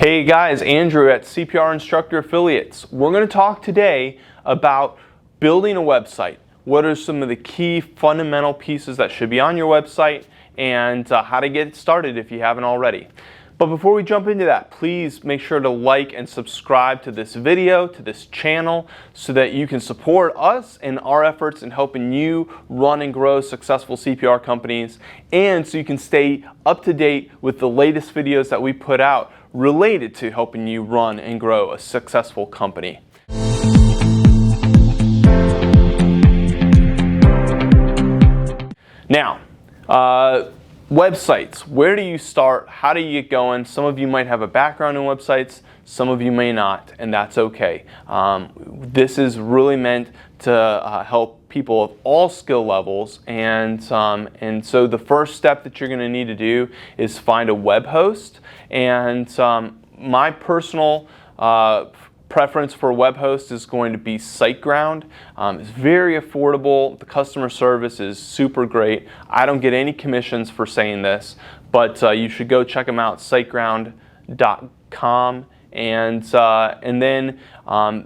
Hey guys, Andrew at CPR Instructor Affiliates. We're going to talk today about building a website. What are some of the key fundamental pieces that should be on your website and how to get started if you haven't already. But before we jump into that, please make sure to like and subscribe to this video, to this channel, so that you can support us in our efforts in helping you run and grow successful CPR companies, and so you can stay up to date with the latest videos that we put out related to helping you run and grow a successful company. Now, websites. Where do you start? How do you get going? Some of you might have a background in websites, some of you may not, and that's okay. This is really meant to help people of all skill levels, and so the first step that you're going to need to do is find a web host. And my personal preference for a web host is going to be SiteGround. It's very affordable. The customer service is super great. I don't get any commissions for saying this, but you should go check them out, siteground.com. And then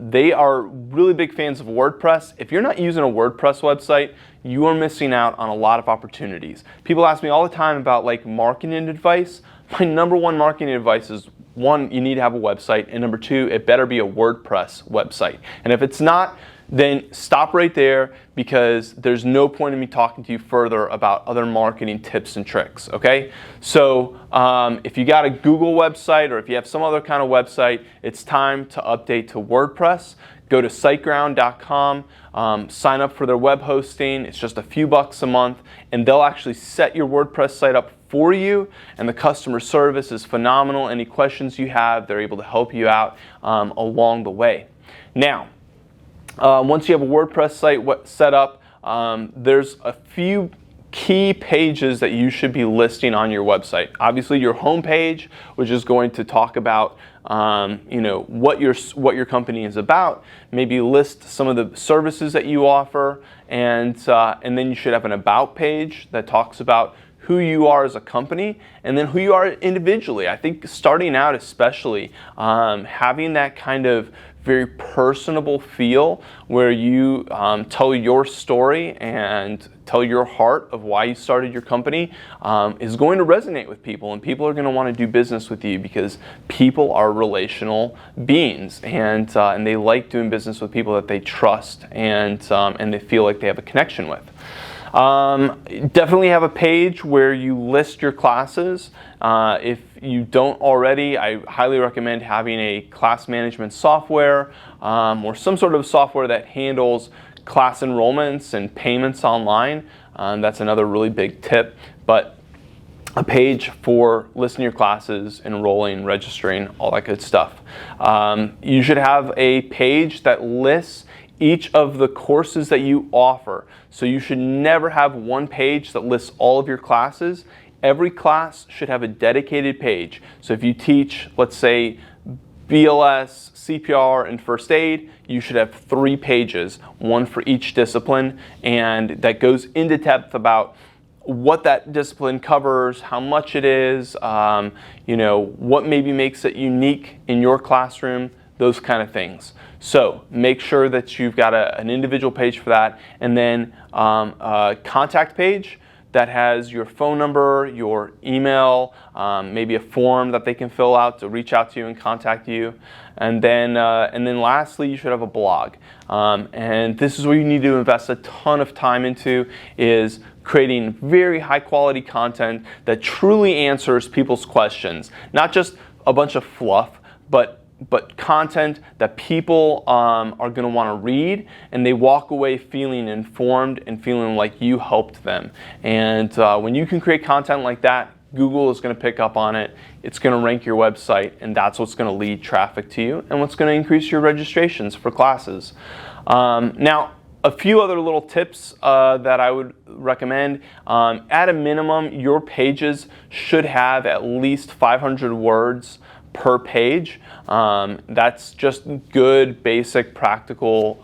they are really big fans of WordPress. If you're not using a WordPress website, you are missing out on a lot of opportunities. People ask me all the time about marketing advice. My number one marketing advice is, one, you need to have a website, and number two, it better be a WordPress website. And if it's not, then stop right there, because there's no point in me talking to you further about other marketing tips and tricks, okay? So if you got a Google website, or if you have some other kind of website, it's time to update to WordPress. Go to siteground.com, sign up for their web hosting. It's just a few bucks a month, and they'll actually set your WordPress site up for you, and the customer service is phenomenal. Any questions you have, they're able to help you out along the way. Now, once you have a WordPress site set up, there's a few key pages that you should be listing on your website. Obviously, your home page, which is going to talk about what your company is about. Maybe list some of the services that you offer, and then you should have an about page that talks about who you are as a company, and then who you are individually. I think starting out, especially, having that kind of very personable feel where you tell your story and tell your heart of why you started your company is going to resonate with people, and people are going to want to do business with you, because people are relational beings, and they like doing business with people that they trust and they feel like they have a connection with. Definitely have a page where you list your classes. If you don't already, I highly recommend having a class management software or some sort of software that handles class enrollments and payments online. That's another really big tip. But a page for listing your classes, enrolling, registering, all that good stuff. You should have a page that lists each of the courses that you offer. So you should never have one page that lists all of your classes. Every class should have a dedicated page. So if you teach, let's say, BLS, CPR, and first aid, you should have 3 pages, one for each discipline, and that goes into depth about what that discipline covers, how much it is, what maybe makes it unique in your classroom, those kind of things. So make sure that you've got an individual page for that, and then a contact page that has your phone number, your email, maybe a form that they can fill out to reach out to you and contact you. And then lastly, you should have a blog. And this is where you need to invest a ton of time into, is creating very high quality content that truly answers people's questions. Not just a bunch of fluff, but content that people are going to want to read, and they walk away feeling informed and feeling like you helped them. And when you can create content like that, Google is going to pick up on it. It's going to rank your website, and that's what's going to lead traffic to you, and what's going to increase your registrations for classes. Now, a few other little tips that I would recommend. At a minimum, your pages should have at least 500 words per page. That's just good, basic, practical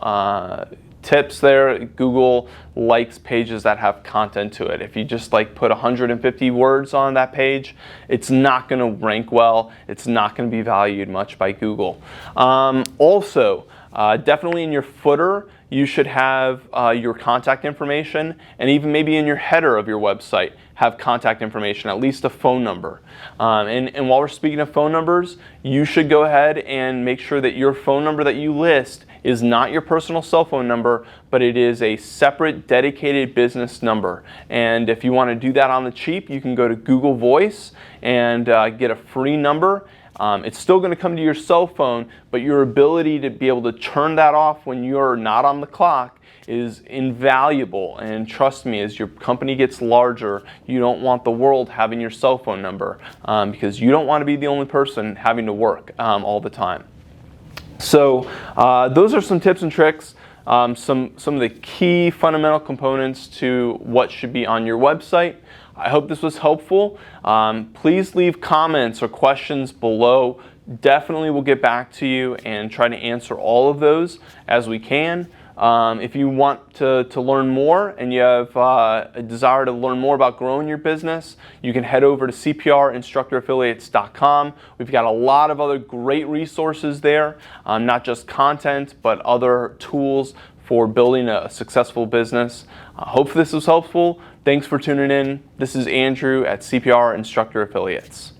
tips there. Google likes pages that have content to it. If you just like put 150 words on that page, it's not going to rank well. It's not going to be valued much by Google. Also, definitely in your footer, you should have your contact information, and even maybe in your header of your website, have contact information, at least a phone number. And while we're speaking of phone numbers, you should go ahead and make sure that your phone number that you list is not your personal cell phone number, but it is a separate, dedicated business number. And if you want to do that on the cheap, you can go to Google Voice and get a free number. It's still going to come to your cell phone, but your ability to be able to turn that off when you're not on the clock is invaluable. And trust me, as your company gets larger, you don't want the world having your cell phone number because you don't want to be the only person having to work all the time. So those are some tips and tricks, some of the key fundamental components to what should be on your website. I hope this was helpful. Please leave comments or questions below. Definitely we'll get back to you and try to answer all of those as we can. If you want to learn more and you have a desire to learn more about growing your business, you can head over to cprinstructoraffiliates.com. We've got a lot of other great resources there, not just content, but other tools for building a successful business. Hope this was helpful. Thanks for tuning in. This is Andrew at CPR Instructor Affiliates.